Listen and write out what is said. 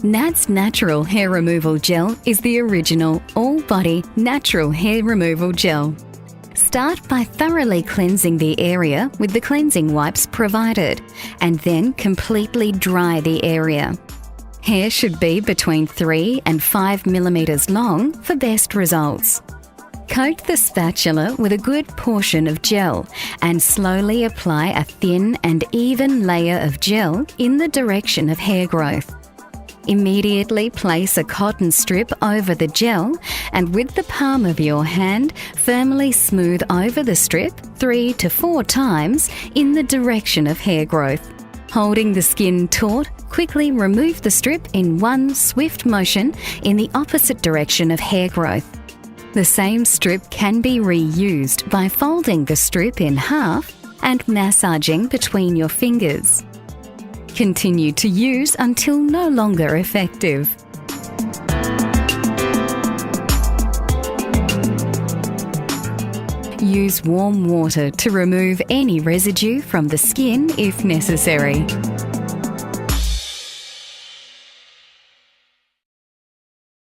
Nads Natural Hair Removal Gel is the original all-body natural hair removal gel. Start by thoroughly cleansing the area with the cleansing wipes provided, and then completely dry the area. Hair should be between 3 and 5 millimeters long for best results. Coat the spatula with a good portion of gel and slowly apply a thin and even layer of gel in the direction of hair growth. Immediately place a cotton strip over the gel and with the palm of your hand, firmly smooth over the strip 3 to 4 times in the direction of hair growth. Holding the skin taut, quickly remove the strip in one swift motion in the opposite direction of hair growth. The same strip can be reused by folding the strip in half and massaging between your fingers. Continue to use until no longer effective. Use warm water to remove any residue from the skin if necessary.